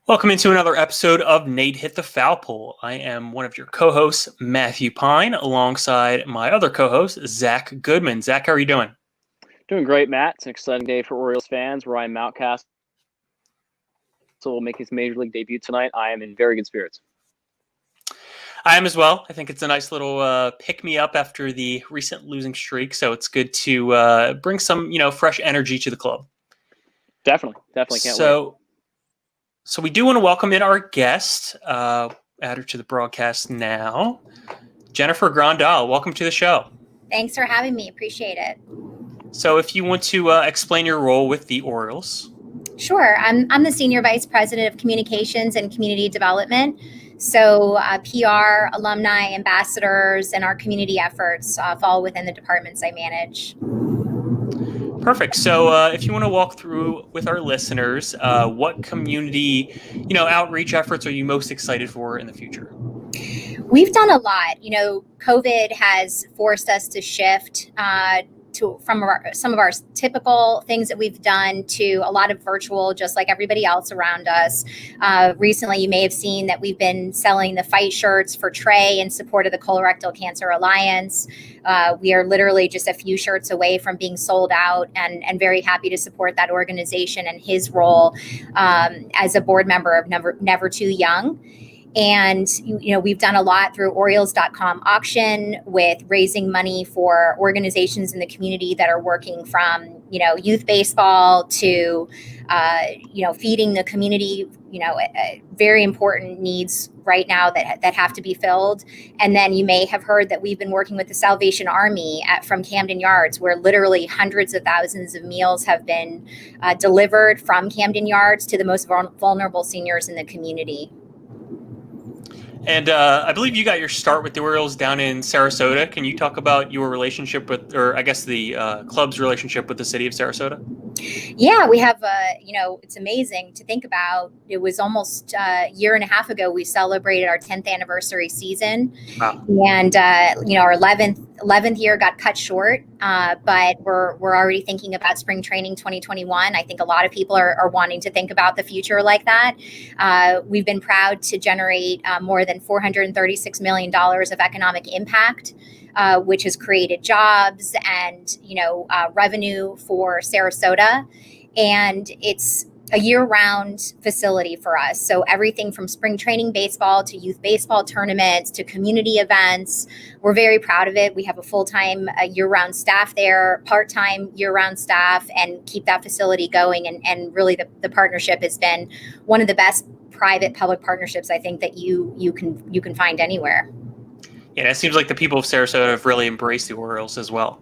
Welcome into another episode of Nate Hit the Foul Pole. I am one of your co-hosts, Matthew Pine, alongside my other co-host, Zach Goodman. Zach, how are you doing? Doing great, Matt. It's an exciting day for Orioles fans. Ryan Mountcastle will make his major league debut tonight. I am in very good spirits. I am as well. I think it's a nice little pick-me-up after the recent losing streak, so it's good to bring some, fresh energy to the club. Definitely can't wait. So we do want to welcome in our guest, add her to the broadcast now, Jennifer Grandahl. Welcome to the show. Thanks for having me. Appreciate it. So if you want to explain your role with the Orioles. Sure. I'm the Senior Vice President of Communications and Community Development. So PR, alumni, ambassadors, and our community efforts fall within the departments I manage. Perfect. So if you want to walk through with our listeners, what community, outreach efforts are you most excited for in the future? We've done a lot. COVID has forced us to shift from some of our typical things that we've done to a lot of virtual, just like everybody else around us. Recently, you may have seen that we've been selling the fight shirts for Trey in support of the Colorectal Cancer Alliance. We are literally just a few shirts away from being sold out, and very happy to support that organization and his role as a board member of Never Too Young. And, we've done a lot through Orioles.com auction with raising money for organizations in the community that are working from, youth baseball to, feeding the community, very important needs right now that have to be filled. And then you may have heard that we've been working with the Salvation Army from Camden Yards, where literally hundreds of thousands of meals have been delivered from Camden Yards to the most vulnerable seniors in the community. And I believe you got your start with the Orioles down in Sarasota. Can you talk about your relationship with, or I guess the club's relationship with the city of Sarasota? Yeah, we have, it's amazing to think about. It was almost a year and a half ago we celebrated our 10th anniversary season. Wow. And, our 11th year got cut short, but we're already thinking about spring training 2021. I think a lot of people are wanting to think about the future like that. We've been proud to generate more than $436 million of economic impact, which has created jobs and, revenue for Sarasota. And it's a year-round facility for us. So everything from spring training baseball to youth baseball tournaments to community events. We're very proud of it. We have a full-time year-round staff there, part-time year-round staff, and keep that facility going. And really the partnership has been one of the best private-public partnerships I think that you can find anywhere. Yeah, it seems like the people of Sarasota have really embraced the Orioles as well.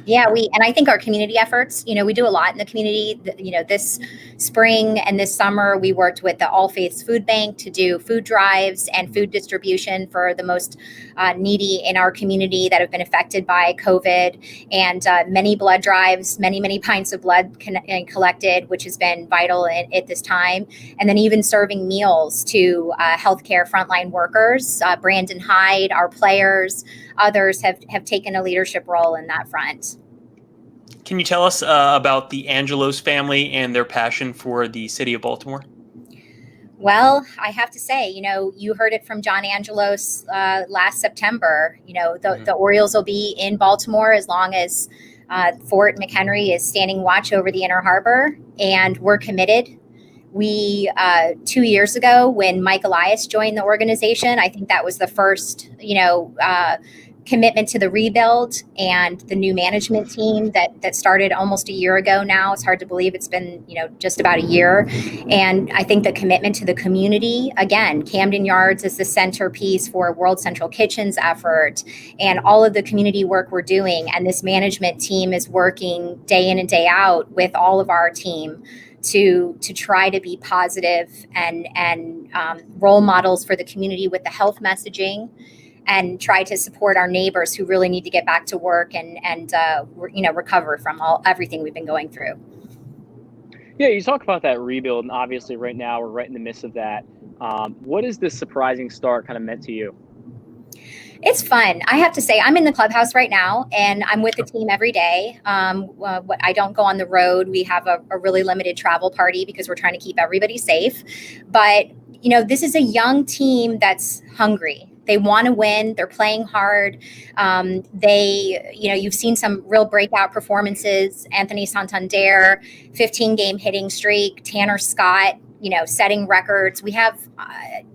Yeah, and I think our community efforts, we do a lot in the community. This spring and this summer, we worked with the All Faiths Food Bank to do food drives and food distribution for the most needy in our community that have been affected by COVID, and many blood drives, many pints of blood collected, which has been vital at this time. And then even serving meals to healthcare frontline workers. Brandon Hyde, our players, others have taken a leadership role in that front. Can you tell us about the Angelos family and their passion for the city of Baltimore? Well, I have to say, you heard it from John Angelos last September. The Orioles will be in Baltimore as long as Fort McHenry is standing watch over the Inner Harbor, and we're committed. We 2 years ago, when Mike Elias joined the organization, I think that was the first, commitment to the rebuild and the new management team that started almost a year ago now. It's hard to believe it's been, just about a year. And I think the commitment to the community, again, Camden Yards is the centerpiece for World Central Kitchen's effort and all of the community work we're doing. And this management team is working day in and day out with all of our team to try to be positive and role models for the community with the health messaging, and try to support our neighbors who really need to get back to work and recover from everything we've been going through. Yeah, you talk about that rebuild, and obviously right now we're right in the midst of that. What has this surprising start kind of meant to you? It's fun. I have to say, I'm in the clubhouse right now, and I'm with the team every day. I don't go on the road. We have a really limited travel party because we're trying to keep everybody safe. But this is a young team that's hungry. They want to win. They're playing hard. You've seen some real breakout performances. Anthony Santander, 15-game hitting streak. Tanner Scott, setting records. We have,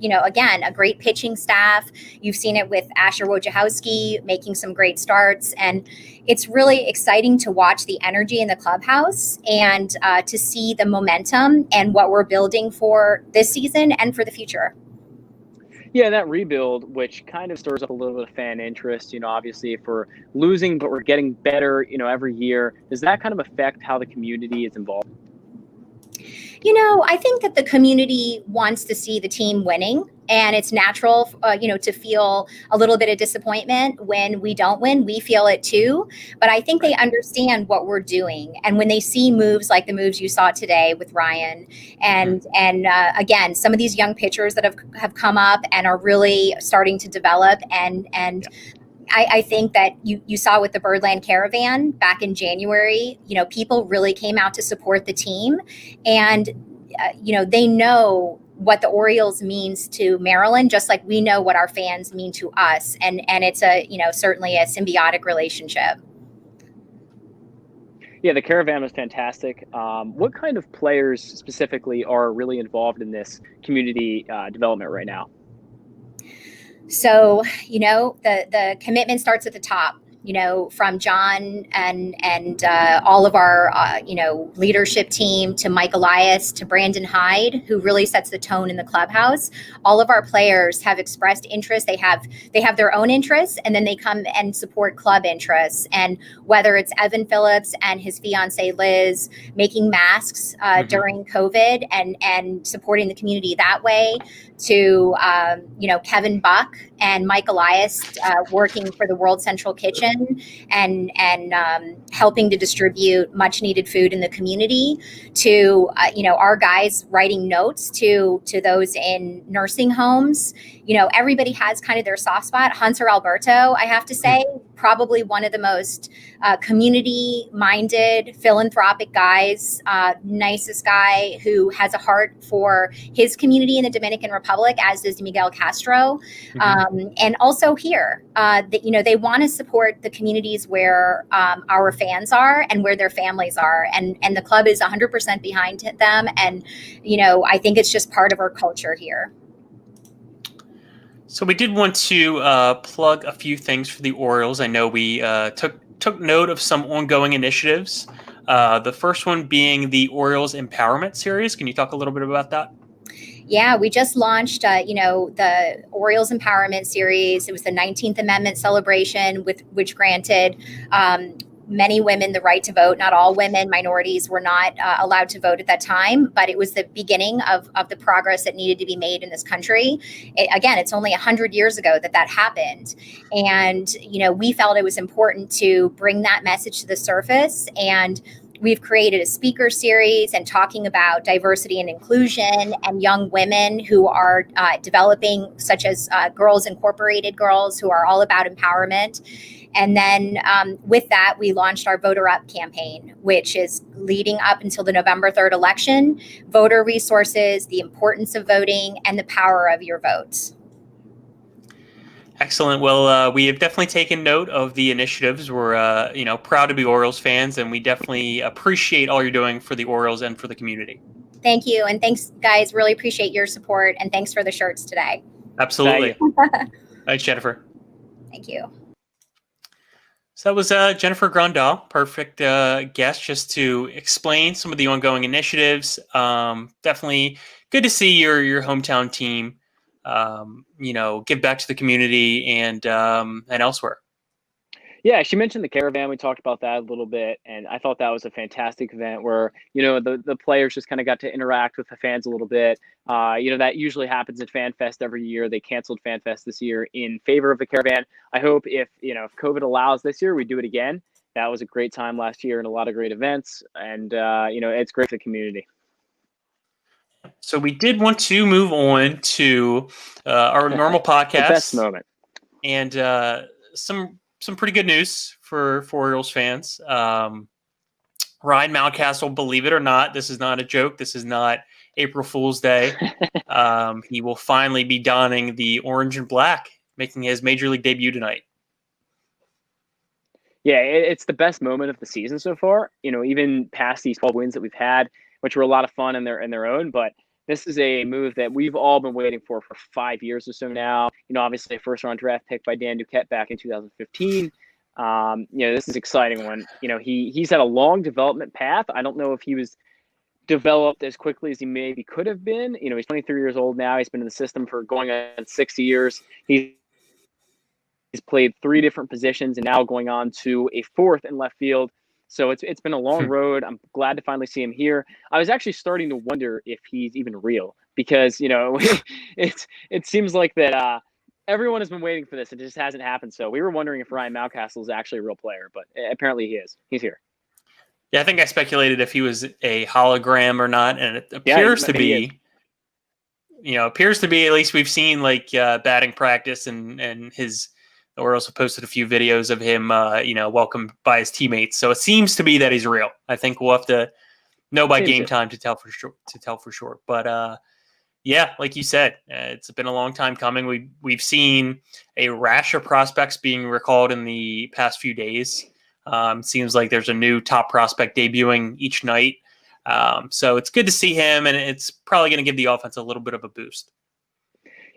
again, a great pitching staff. You've seen it with Asher Wojciechowski making some great starts. And it's really exciting to watch the energy in the clubhouse and to see the momentum and what we're building for this season and for the future. Yeah, that rebuild, which kind of stirs up a little bit of fan interest, obviously if we're losing, but we're getting better, every year, does that kind of affect how the community is involved? I think that the community wants to see the team winning, and it's natural, to feel a little bit of disappointment when we don't win. We feel it too, but I think they understand what we're doing. And when they see moves like the moves you saw today with Ryan and again, some of these young pitchers that have come up and are really starting to develop and I think that you saw with the Birdland Caravan back in January, people really came out to support the team, and they know what the Orioles means to Maryland, just like we know what our fans mean to us, and it's certainly a symbiotic relationship. Yeah, the Caravan was fantastic. What kind of players specifically are really involved in this community development right now? So, the commitment starts at the top, from John and all of our, leadership team, to Mike Elias, to Brandon Hyde, who really sets the tone in the clubhouse. All of our players have expressed interest. They have their own interests, and then they come and support club interests. And whether it's Evan Phillips and his fiancee Liz making masks during COVID and supporting the community that way, to Kevin Buck and Mike Elias working for the World Central Kitchen and helping to distribute much needed food in the community, to our guys writing notes to those in nursing homes. Everybody has kind of their soft spot. Hunter Alberto, I have to say, probably one of the most community-minded, philanthropic guys, nicest guy who has a heart for his community in the Dominican Republic, as does Miguel Castro. And also here, they want to support the communities where our fans are and where their families are. And the club is 100% behind them. And, I think it's just part of our culture here. So we did want to plug a few things for the Orioles. I know we took note of some ongoing initiatives. The first one being the Orioles Empowerment Series. Can you talk a little bit about that? Yeah, we just launched, the Orioles Empowerment Series. It was the 19th Amendment celebration, which granted many women the right to vote. Not all women, minorities were not allowed to vote at that time, but it was the beginning of the progress that needed to be made in this country. Again, it's only 100 years ago that happened. And, we felt it was important to bring that message to the surface. And we've created a speaker series and talking about diversity and inclusion and young women who are developing, such as Girls Incorporated girls, who are all about empowerment. And then with that, we launched our Voter Up campaign, which is leading up until the November 3rd election, voter resources, the importance of voting, and the power of your votes. Excellent. Well, we have definitely taken note of the initiatives. We're, proud to be Orioles fans, and we definitely appreciate all you're doing for the Orioles and for the community. Thank you. And thanks, guys. Really appreciate your support. And thanks for the shirts today. Absolutely. Thanks, Jennifer. Thank you. So that was Jennifer Grandahl, perfect guest just to explain some of the ongoing initiatives. Definitely good to see your hometown team, give back to the community and elsewhere. Yeah, she mentioned the Caravan. We talked about that a little bit, and I thought that was a fantastic event where, the players just kind of got to interact with the fans a little bit. That usually happens at FanFest every year. They canceled FanFest this year in favor of the Caravan. I hope if COVID allows this year, we do it again. That was a great time last year and a lot of great events, and it's great for the community. So we did want to move on to our normal podcast. The best moment. and some pretty good news for Orioles fans. Ryan Mountcastle, believe it or not, this is not a joke. This is not April Fool's Day. He will finally be donning the orange and black, making his major league debut tonight. Yeah, it's the best moment of the season so far. Even past these 12 wins that we've had, which were a lot of fun in their own, but this is a move that we've all been waiting for 5 years or so now. Obviously a first round draft pick by Dan Duquette back in 2015. This is exciting one. He's had a long development path. I don't know if he was developed as quickly as he maybe could have been. He's 23 years old now. He's been in the system for going on 6 years. He's played 3 different positions and now going on to a 4th in left field. So it's been a long road. I'm glad to finally see him here. I was actually starting to wonder if he's even real because, it seems like that everyone has been waiting for this. It just hasn't happened. So we were wondering if Ryan Mountcastle is actually a real player, but apparently he is. He's here. Yeah, I think I speculated if he was a hologram or not, and it appears to be. Appears to be. At least we've seen batting practice, and the Orioles have posted a few videos of him, welcomed by his teammates. So it seems to be that he's real. I think we'll have to know by game time to tell for sure. But yeah, like you said, it's been a long time coming. We've seen a rash of prospects being recalled in the past few days. Seems like there's a new top prospect debuting each night. So it's good to see him, and it's probably going to give the offense a little bit of a boost.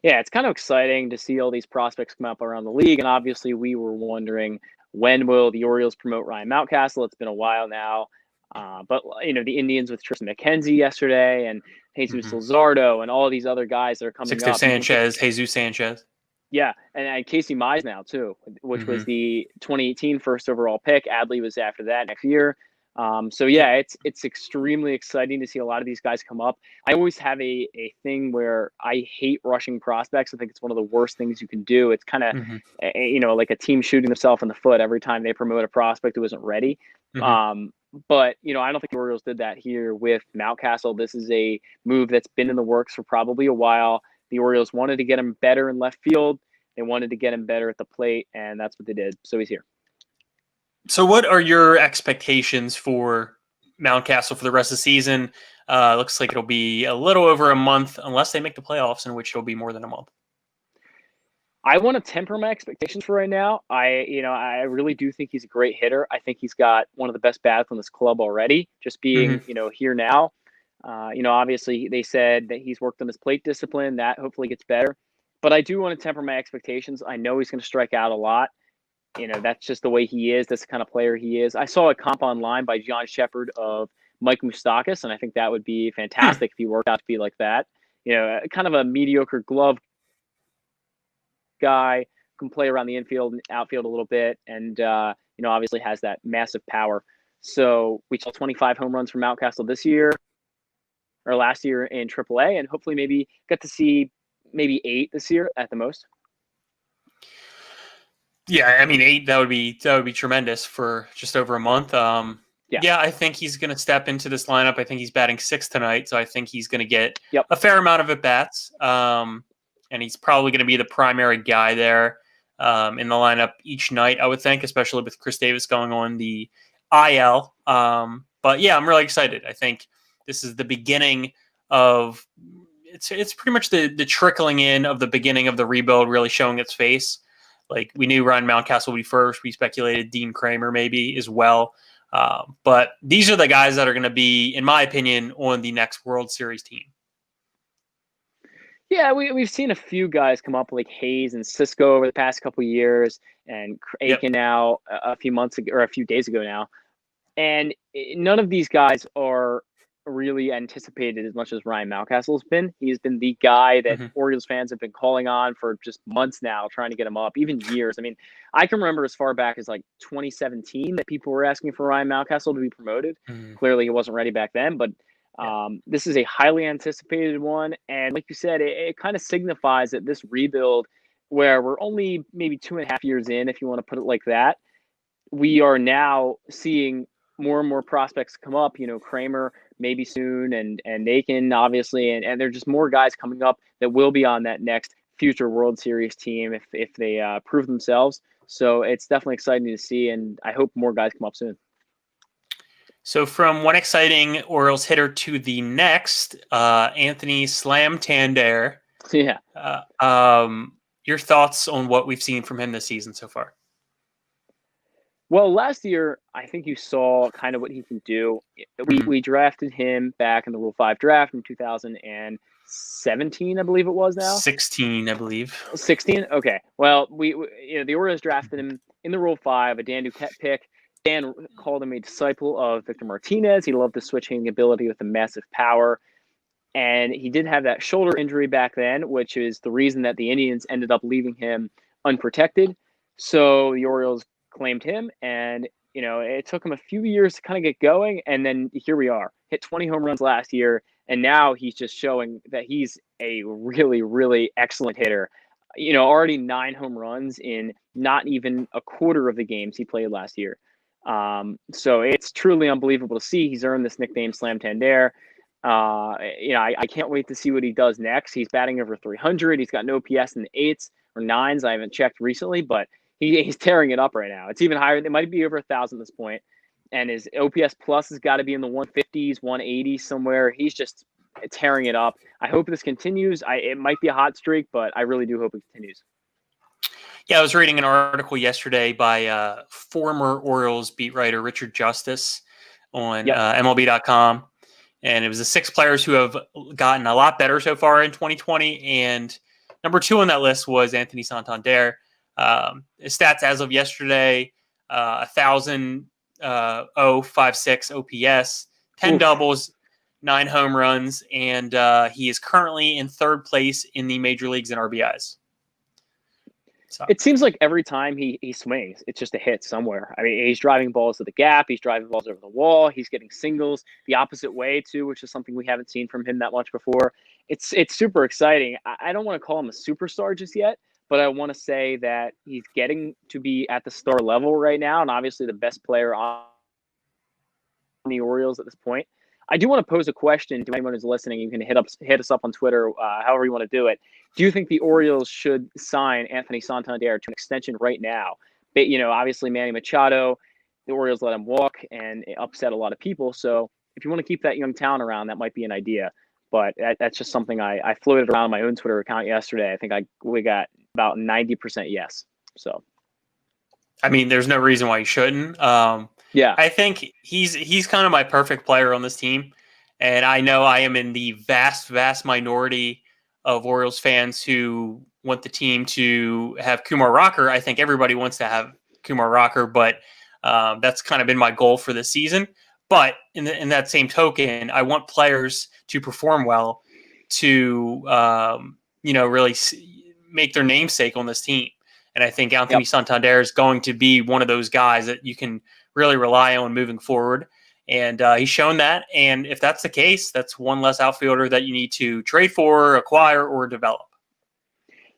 Yeah, it's kind of exciting to see all these prospects come up around the league. And obviously we were wondering, when will the Orioles promote Ryan Mountcastle? It's been a while now. But the Indians with Tristan McKenzie yesterday and Jesus Luzardo and all these other guys that are coming Sixto up. Sanchez, Jesus Sanchez. Yeah, and Casey Mize now too, which was the 2018 first overall pick. Adley was after that next year. So yeah, it's extremely exciting to see a lot of these guys come up. I always have a thing where I hate rushing prospects. I think it's one of the worst things you can do. It's kind of like a team shooting themselves in the foot every time they promote a prospect who isn't ready. But I don't think the Orioles did that here with Mountcastle. This is a move that's been in the works for probably a while. The Orioles wanted to get him better in left field. They wanted to get him better at the plate, and that's what they did. So he's here. So what are your expectations for Mountcastle for the rest of the season? Looks like it'll be a little over a month, unless they make the playoffs, in which it'll be more than a month. I want to temper my expectations for right now. I really do think he's a great hitter. I think he's got one of the best bats on this club already, just being, here now. Obviously they said that he's worked on his plate discipline. That hopefully gets better. But I do want to temper my expectations. I know he's going to strike out a lot. That's just the way he is. That's the kind of player he is. I saw a comp online by John Shepard of Mike Moustakas, and I think that would be fantastic if he worked out to be like that. Kind of a mediocre glove guy, can play around the infield and outfield a little bit, and obviously has that massive power. So we saw 25 home runs from Mountcastle this year, or last year in AAA, and hopefully maybe get to see maybe 8 this year at the most. Yeah, I mean 8, that would be tremendous for just over a month. Yeah, I think he's going to step into this lineup. I think he's batting 6th tonight, so I think he's going to get a fair amount of at-bats. And he's probably going to be the primary guy there in the lineup each night, I would think, especially with Chris Davis going on the IL. But yeah, I'm really excited. I think this is the beginning of it's pretty much the trickling in of the beginning of the rebuild really showing its face. Like, we knew Ryan Mountcastle would be first. We speculated Dean Kramer maybe as well. But these are the guys that are going to be, in my opinion, on the next World Series team. Yeah, we've seen a few guys come up like Hayes and Cisco over the past couple of years, and Aiken now a few months ago, or a few days ago now. And none of these guys are really anticipated as much as Ryan Mountcastle has been. He's been the guy that Orioles fans have been calling on for just months now, trying to get him up, even years. I mean, I can remember as far back as like 2017 that people were asking for Ryan Mountcastle to be promoted. Clearly he wasn't ready back then, but this is a highly anticipated one. And like you said, it kind of signifies that this rebuild, where we're only maybe 2.5 years in, if you want to put it like that, we are now seeing more and more prospects come up. Kramer maybe soon, and Aiken obviously, and there are just more guys coming up that will be on that next future World Series team if they prove themselves. So it's definitely exciting to see, and I hope more guys come up soon. So from one exciting Orioles hitter to the next, Anthony Santander. Yeah. Your thoughts on what we've seen from him this season so far? Well, last year, I think you saw kind of what he can do. We drafted him back in the Rule 5 draft in 2017, I believe it was now. 16, I believe. 16? Okay. Well, the Orioles drafted him in the Rule 5, a Dan Duquette pick. Dan called him a disciple of Victor Martinez. He loved the switching ability with the massive power. And he did have that shoulder injury back then, which is the reason that the Indians ended up leaving him unprotected. So the Orioles claimed him, and it took him a few years to kind of get going, and then here we are. Hit 20 home runs last year, and now he's just showing that he's a really, really excellent hitter. Already 9 home runs in not even a quarter of the games he played last year. So it's truly unbelievable to see. He's earned this nickname Slamtander. I can't wait to see what he does next. He's batting over 300. He's got no OPS in the 8s or 9s. I haven't checked recently, but he's tearing it up right now. It's even higher. It might be over 1,000 at this point. And his OPS plus has got to be in the 150s, 180s somewhere. He's just tearing it up. I hope this continues. It might be a hot streak, but I really do hope it continues. Yeah, I was reading an article yesterday by former Orioles beat writer Richard Justice on MLB.com. And it was the 6 players who have gotten a lot better so far in 2020. And number 2 on that list was Anthony Santander. His stats as of yesterday, 1,056 OPS, 10 doubles, 9 home runs, and he is currently in 3rd place in the major leagues in RBIs. So. It seems like every time he swings, it's just a hit somewhere. I mean, he's driving balls to the gap. He's driving balls over the wall. He's getting singles the opposite way, too, which is something we haven't seen from him that much before. It's super exciting. I don't want to call him a superstar just yet, but I want to say that he's getting to be at the star level right now, and obviously the best player on the Orioles at this point. I do want to pose a question to anyone who's listening. You can hit us up on Twitter, however you want to do it. Do you think the Orioles should sign Anthony Santander to an extension right now? But, obviously Manny Machado, the Orioles let him walk, and it upset a lot of people. So if you want to keep that young talent around, that might be an idea. But that's just something I floated around on my own Twitter account yesterday. I think we got about 90% yes. So, I mean, there's no reason why you shouldn't. Yeah, I think he's kind of my perfect player on this team, and I know I am in the vast minority of Orioles fans who want the team to have Kumar Rocker. I think everybody wants to have Kumar Rocker, but that's kind of been my goal for this season. But in that same token, I want players to perform well to really make their namesake on this team. And I think Anthony Santander is going to be one of those guys that you can really rely on moving forward. And he's shown that. And if that's the case, that's one less outfielder that you need to trade for, acquire, or develop.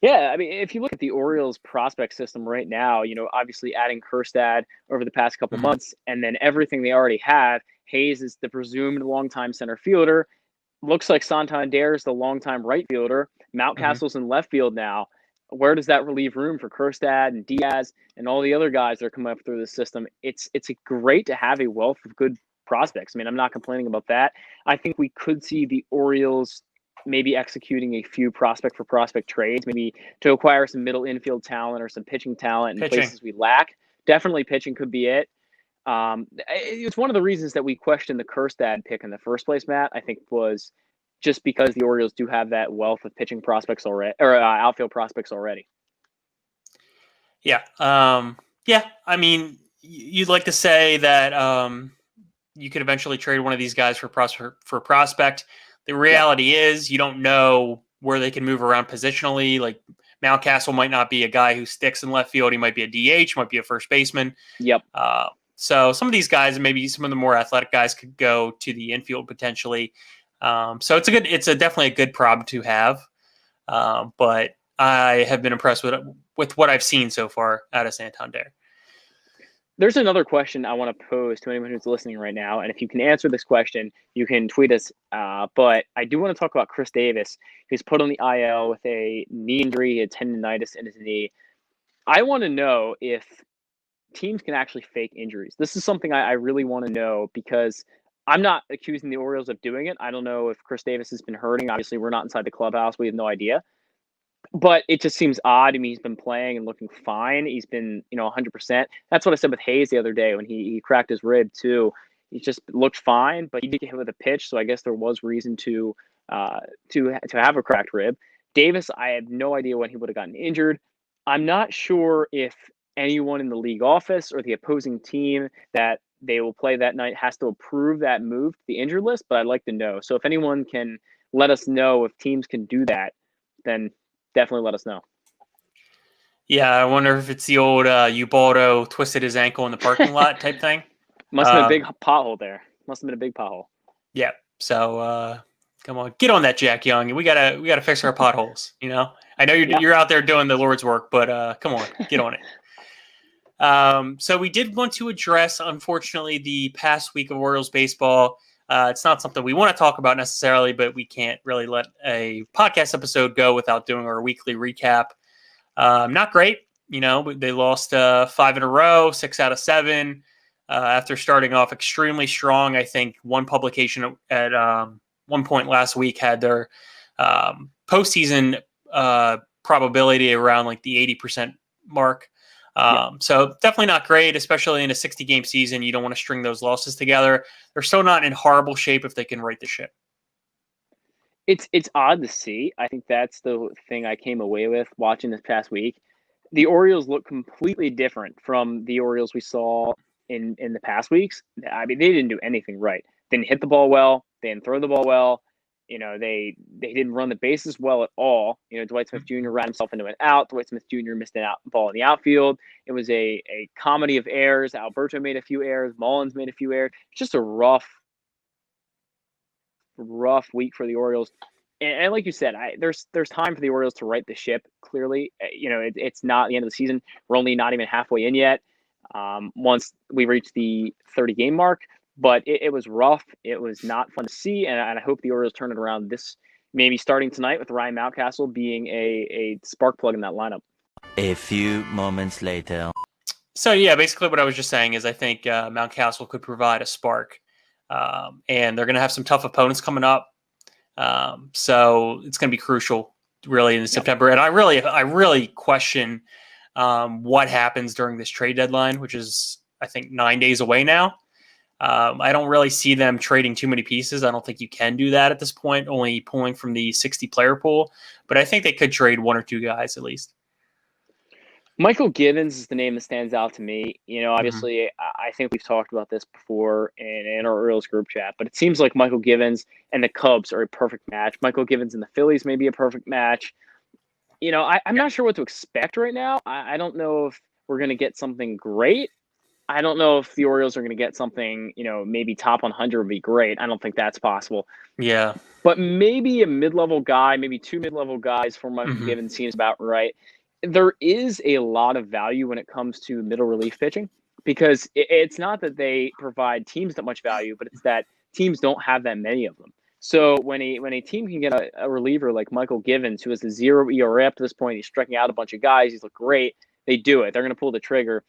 Yeah, I mean, if you look at the Orioles prospect system right now, obviously adding Kjerstad over the past couple months, and then everything they already have, Hayes is the presumed longtime center fielder. Looks like Santander is the longtime right fielder. Mountcastle's in left field now. Where does that relieve room for Kjerstad and Diaz and all the other guys that are coming up through the system? It's great to have a wealth of good prospects. I mean, I'm not complaining about that. I think we could see the Orioles maybe executing a few prospect for prospect trades, maybe to acquire some middle infield talent or some pitching talent in places we lack. Definitely pitching could be it. It's one of the reasons that we questioned the Kjerstad pick in the first place, Matt, I think was just because the Orioles do have that wealth of pitching prospects already, or outfield prospects already. Yeah. I mean, you'd like to say that you could eventually trade one of these guys for prospect. The reality is you don't know where they can move around positionally. Like Mountcastle might not be a guy who sticks in left field. He might be a DH, might be a first baseman. Yep. So some of these guys, maybe some of the more athletic guys, could go to the infield potentially. So it's definitely a good problem to have. But I have been impressed with what I've seen so far out of Santander. There's another question I want to pose to anyone who's listening right now, and if you can answer this question, you can tweet us. But I do want to talk about Chris Davis, who's put on the IL with a knee injury. He had tendonitis in his knee. I want to know if teams can actually fake injuries. This is something I really want to know because I'm not accusing the Orioles of doing it. I don't know if Chris Davis has been hurting. Obviously, we're not inside the clubhouse. We have no idea. But it just seems odd. I mean, he's been playing and looking fine. He's been, 100%. That's what I said with Hayes the other day when he cracked his rib too. He just looked fine, but he did get hit with a pitch, so I guess there was reason to have a cracked rib. Davis, I have no idea when he would have gotten injured. I'm not sure if anyone in the league office or the opposing team that they will play that night has to approve that move to the injured list, but I'd like to know. So if anyone can let us know if teams can do that, then definitely let us know. Yeah, I wonder if it's the old Ubaldo twisted his ankle in the parking lot type thing. Must have been a big pothole there. Must have been a big pothole. Yeah. So come on, get on that, Jack Young. We gotta fix our potholes. I know you're out there doing the Lord's work, but come on, get on it. So we did want to address, unfortunately, the past week of Orioles baseball. It's not something we want to talk about necessarily, but we can't really let a podcast episode go without doing our weekly recap. Not great. They lost 5 in a row, 6 out of 7, after starting off extremely strong. I think one publication at one point last week had their postseason probability around like the 80% mark. So definitely not great, especially in a 60-game season. You don't want to string those losses together. They're still not in horrible shape if they can right the ship. It's odd to see. I think that's the thing I came away with watching this past week. The Orioles look completely different from the Orioles we saw in the past weeks. I mean, they didn't do anything right. They didn't hit the ball well. They didn't throw the ball well. They didn't run the bases well at all. Dwight Smith Jr. ran himself into an out. Dwight Smith Jr. missed an ball in the outfield. It was a comedy of errors. Alberto made a few errors. Mullins made a few errors. It's just a rough week for the Orioles. And like you said, there's time for the Orioles to right the ship. Clearly, it's not the end of the season. We're only not even halfway in yet. Once we reach the 30-game mark, but it was rough. It was not fun to see, and I hope the Orioles turn it around. This maybe starting tonight with Ryan Mountcastle being a spark plug in that lineup. A few moments later. So yeah, basically what I was just saying is I think Mountcastle could provide a spark, and they're going to have some tough opponents coming up. So it's going to be crucial really in September. And I really question what happens during this trade deadline, which is, I think, 9 days away now. I don't really see them trading too many pieces. I don't think you can do that at this point, only pulling from the 60-player pool. But I think they could trade 1 or 2 guys at least. Michael Givens is the name that stands out to me. Obviously, I think we've talked about this before in our Orioles group chat, but it seems like Michael Givens and the Cubs are a perfect match. Michael Givens and the Phillies may be a perfect match. I'm not sure what to expect right now. I don't know if we're going to get something great. I don't know if the Orioles are going to get something, maybe top 100 would be great. I don't think that's possible. Yeah. But maybe a mid-level guy, maybe 2 mid-level guys for Michael Givens seems about right. There is a lot of value when it comes to middle relief pitching because it's not that they provide teams that much value, but it's that teams don't have that many of them. So when a team can get a reliever like Michael Givens, who has a 0 ERA up to this point, he's striking out a bunch of guys, he's looked great, they do it. They're going to pull the trigger.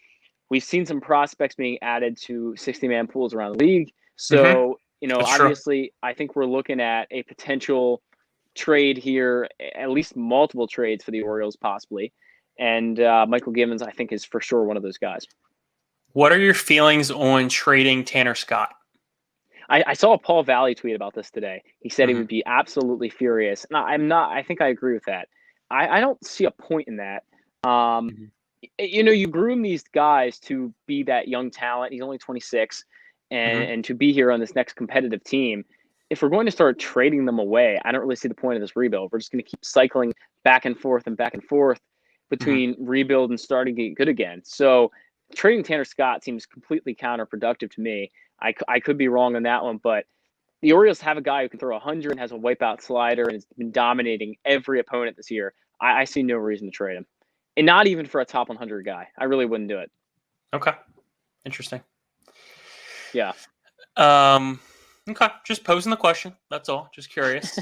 We've seen some prospects being added to 60-man pools around the league. So, That's obviously, I think we're looking at a potential trade here, at least multiple trades for the Orioles possibly. And Michael Givens, I think, is for sure one of those guys. What are your feelings on trading Tanner Scott? I saw a Paul Valley tweet about this today. He said he would be absolutely furious. And I think I agree with that. I don't see a point in that. You groom these guys to be that young talent. He's only 26 and to be here on this next competitive team. If we're going to start trading them away, I don't really see the point of this rebuild. We're just going to keep cycling back and forth between rebuild and starting to get good again. So trading Tanner Scott seems completely counterproductive to me. I could be wrong on that one, but the Orioles have a guy who can throw 100 and has a wipeout slider and has been dominating every opponent this year. I see no reason to trade him. And not even for a top 100 guy. I really wouldn't do it. Okay. Interesting. Yeah. Okay, just posing the question. That's all. Just curious.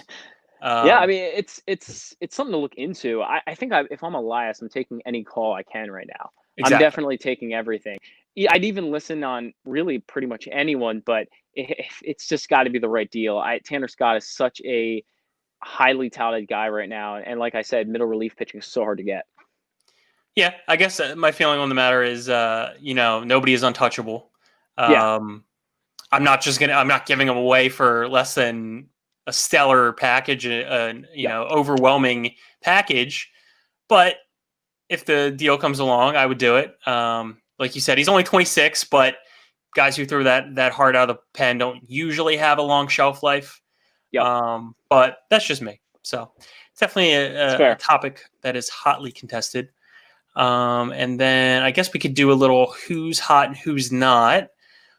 Yeah, I mean, it's something to look into. I think if I'm Elias, I'm taking any call I can right now. I'm Exactly. definitely taking everything. Yeah, I'd even listen on really pretty much anyone, but it's just got to be the right deal. Tanner Scott is such a highly touted guy right now, and like I said, middle relief pitching is so hard to get. Yeah, I guess my feeling on the matter is, nobody is untouchable. Yeah. I'm not giving them away for less than a stellar package, Yeah. overwhelming package. But if the deal comes along, I would do it. Like you said, he's only 26, but guys who throw that hard out of the pen don't usually have a long shelf life. Yep. But that's just me. So it's definitely It's a fair. topic that is hotly contested. And then I guess we could do a little who's hot and who's not.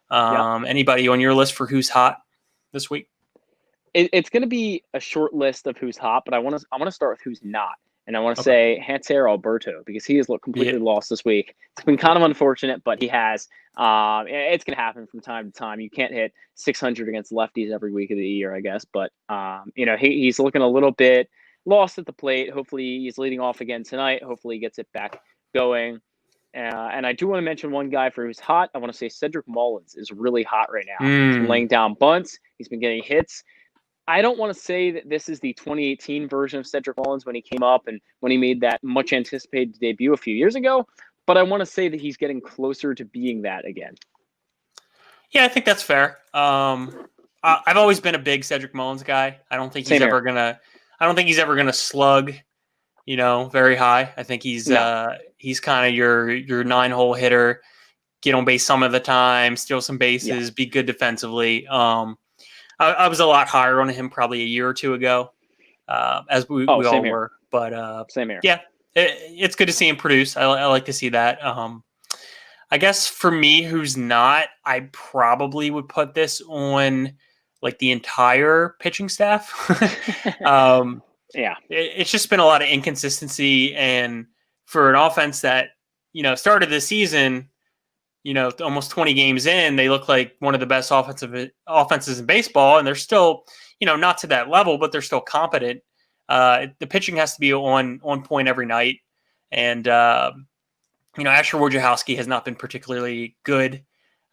Anybody on your list for who's hot this week? It's going to be a short list of who's hot, but I want to start with who's not, and I want to Okay. say Hanser Alberto, because he has looked completely lost this week. It's been kind of unfortunate, but he has. It's going to happen from time to time. You can't hit 600 against lefties every week of the year, I guess, but he's looking a little bit lost at the plate. Hopefully, he's leading off again tonight. Hopefully, he gets it back going. And I do want to mention one guy for who's hot. I want to say Cedric Mullins is really hot right now. He's been laying down bunts. He's been getting hits. I don't want to say that this is the 2018 version of Cedric Mullins when he came up and when he made that much anticipated debut a few years ago, but I want to say that he's getting closer to being that again. Yeah, I think that's fair. I've always been a big Cedric Mullins guy. I don't think he's ever gonna slug, very high. I think he's kind of your 9-hole hitter, get on base some of the time, steal some bases, be good defensively. I was a lot higher on him probably a year or two ago, as we all here. were. But same here. Yeah, it's good to see him produce. I like to see that. I guess for me, who's not, I probably would put this on like the entire pitching staff. It's just been a lot of inconsistency, and for an offense that started the season, almost 20 games in, they look like one of the best offenses in baseball, and they're still, not to that level, but they're still competent. The pitching has to be on point every night, and Asher Wojciechowski has not been particularly good.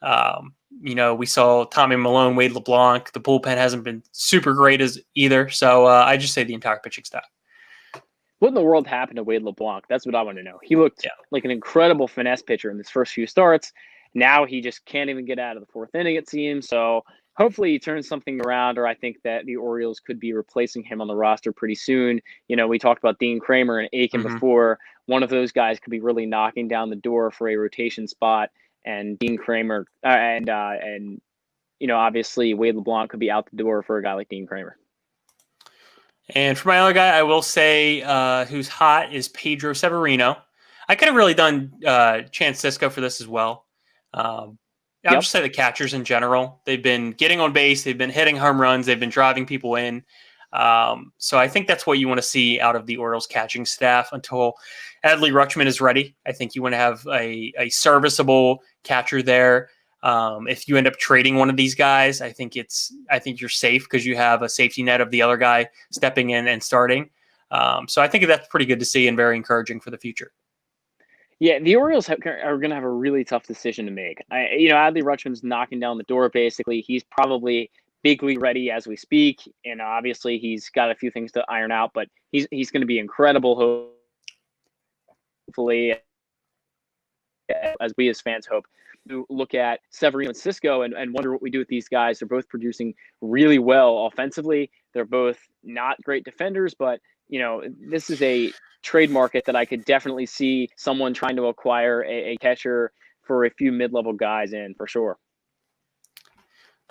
We saw Tommy Malone, Wade LeBlanc. The bullpen hasn't been super great as either. So I just say the entire pitching staff. What in the world happened to Wade LeBlanc? That's what I want to know. He looked like an incredible finesse pitcher in his first few starts. Now he just can't even get out of the fourth inning, it seems. So hopefully he turns something around, or I think that the Orioles could be replacing him on the roster pretty soon. We talked about Dean Kramer and Aiken before. One of those guys could be really knocking down the door for a rotation spot, and Dean Kramer and obviously Wade LeBlanc could be out the door for a guy like Dean Kramer. And for my other guy, I will say who's hot is Pedro Severino. I could have really done Chance Sisco for this as well. I'll just say the catchers in general. They've been getting on base. They've been hitting home runs. They've been driving people in. So I think that's what you want to see out of the Orioles catching staff until Adley Rutschman is ready. I think you want to have a serviceable catcher there. If you end up trading one of these guys, I think you're safe because you have a safety net of the other guy stepping in and starting. So I think that's pretty good to see and very encouraging for the future. Yeah, the Orioles are going to have a really tough decision to make. Adley Rutschman's knocking down the door, basically. He's probably big league ready as we speak, and obviously he's got a few things to iron out, but he's going to be incredible, hopefully, as we as fans hope. To look at Severino and Sisco and wonder what we do with these guys. They're both producing really well offensively. They're both not great defenders, but this is a trade market that I could definitely see someone trying to acquire a catcher for a few mid-level guys in for sure.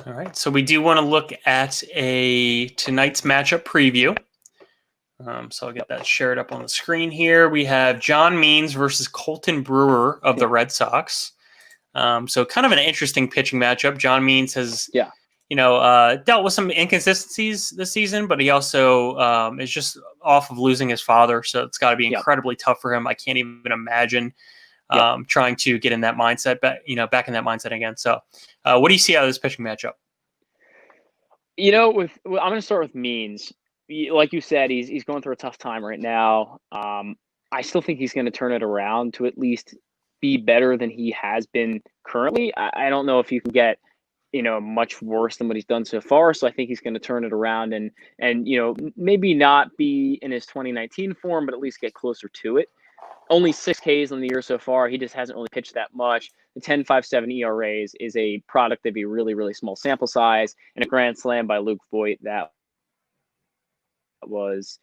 All right, so we do want to look at tonight's matchup preview. So I'll get that shared up on the screen here. We have John Means versus Colton Brewer of the Red Sox. So kind of an interesting pitching matchup. John Means has, dealt with some inconsistencies this season, but he also is just off of losing his father. So it's got to be incredibly tough for him. I can't even imagine trying to get in that mindset, back in that mindset again. So what do you see out of this pitching matchup? I'm going to start with Means. Like you said, he's going through a tough time right now. I still think he's going to turn it around to at least be better than he has been currently. I don't know if you can get much worse than what he's done so far. So I think he's going to turn it around and maybe not be in his 2019 form, but at least get closer to it. Only 6 Ks on the year so far. He just hasn't really pitched that much. The 10.57 ERAs is a product of a really, really small sample size and a grand slam by Luke Voigt that was,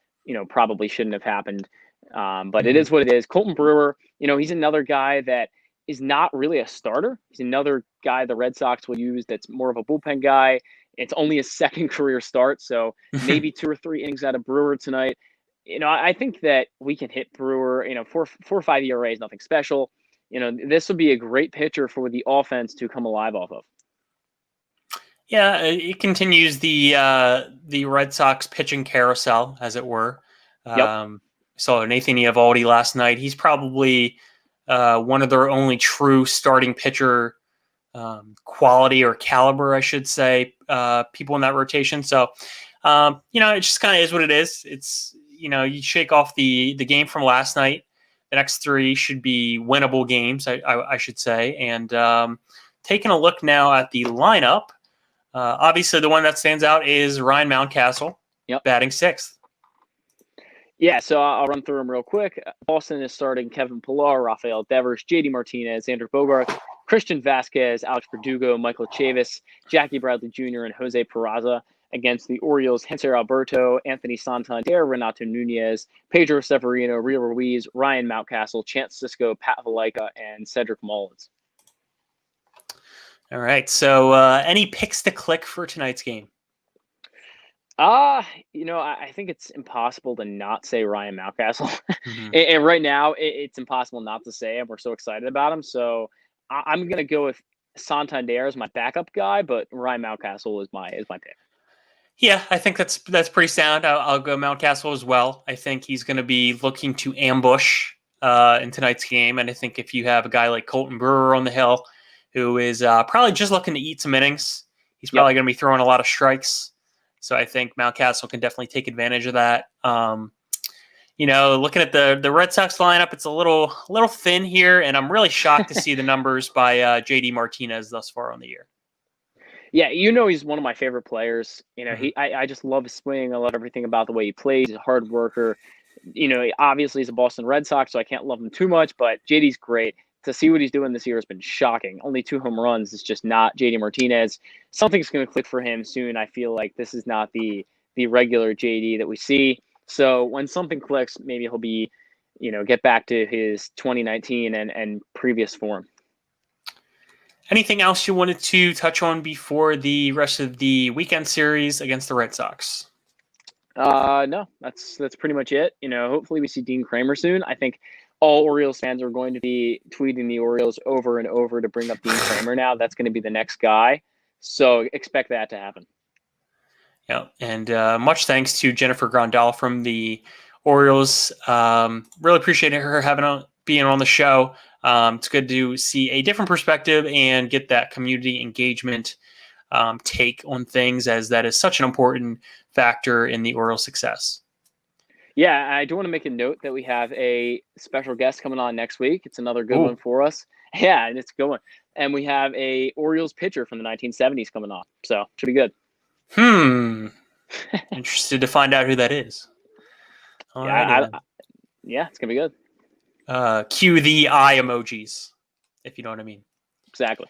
probably shouldn't have happened. But it is what it is. Colton Brewer, he's another guy that is not really a starter. He's another guy the Red Sox will use that's more of a bullpen guy. It's only his second career start, so maybe 2 or 3 innings out of Brewer tonight. I think that we can hit Brewer. 4 or 5 ERA is nothing special. This would be a great pitcher for the offense to come alive off of. Yeah, it continues the Red Sox pitching carousel, as it were. Yep. Saw Nathan Eovaldi last night. He's probably one of their only true starting pitcher quality or caliber, I should say, people in that rotation. So, it just kind of is what it is. It's, you shake off the game from last night. The next 3 should be winnable games, I should say. And taking a look now at the lineup, obviously the one that stands out is Ryan Mountcastle, batting 6th. Yeah, so I'll run through them real quick. Boston is starting Kevin Pillar, Rafael Devers, JD Martinez, Andrew Bogart, Christian Vasquez, Alex Verdugo, Michael Chavis, Jackie Bradley Jr., and Jose Peraza. Against the Orioles, Hanser Alberto, Anthony Santander, Renato Nunez, Pedro Severino, Rio Ruiz, Ryan Mountcastle, Chance Sisco, Pat Valaika, and Cedric Mullins. All right, so any picks to click for tonight's game? I think it's impossible to not say Ryan Mountcastle. And right now, it's impossible not to say him. We're so excited about him. So I'm going to go with Santander as my backup guy, but Ryan Mountcastle is my pick. Yeah, I think that's pretty sound. I'll go Mountcastle as well. I think he's going to be looking to ambush in tonight's game. And I think if you have a guy like Colton Brewer on the hill, who is probably just looking to eat some innings, he's probably going to be throwing a lot of strikes. So I think Mountcastle can definitely take advantage of that. Looking at the Red Sox lineup, it's a little thin here, and I'm really shocked to see the numbers by JD Martinez thus far on the year. Yeah, he's one of my favorite players. I just love his swing. I love everything about the way he plays. He's a hard worker. Obviously he's a Boston Red Sox, so I can't love him too much, but JD's great. To see what he's doing this year has been shocking. Only 2 home runs. It's just not JD Martinez. Something's going to click for him soon. I feel like this is not the regular JD that we see. So when something clicks, maybe he'll be, get back to his 2019 and previous form. Anything else you wanted to touch on before the rest of the weekend series against the Red Sox? No, that's pretty much it. Hopefully we see Dean Kramer soon. I think all Orioles fans are going to be tweeting the Orioles over and over to bring up Dean Kramer now. That's going to be the next guy. So expect that to happen. Yeah, and much thanks to Jennifer Grandahl from the Orioles. Really appreciate her being on the show. It's good to see a different perspective and get that community engagement take on things, as that is such an important factor in the Orioles' success. Yeah, I do want to make a note that we have a special guest coming on next week. It's another good one for us. Yeah, and it's a good one. And we have a Orioles pitcher from the 1970s coming on. So should be good. Interested to find out who that is. All right. Yeah, it's going to be good. Cue the eye emojis, if you know what I mean. Exactly.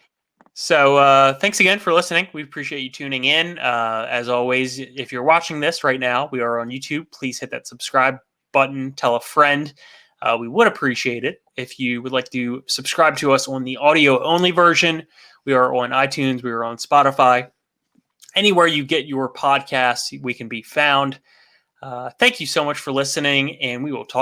So thanks again for listening. We appreciate you tuning in. As always, if you're watching this right now, we are on YouTube. Please hit that subscribe button. Tell a friend. We would appreciate it if you would like to subscribe to us on the audio-only version. We are on iTunes. We are on Spotify. Anywhere you get your podcasts, we can be found. Thank you so much for listening, and we will talk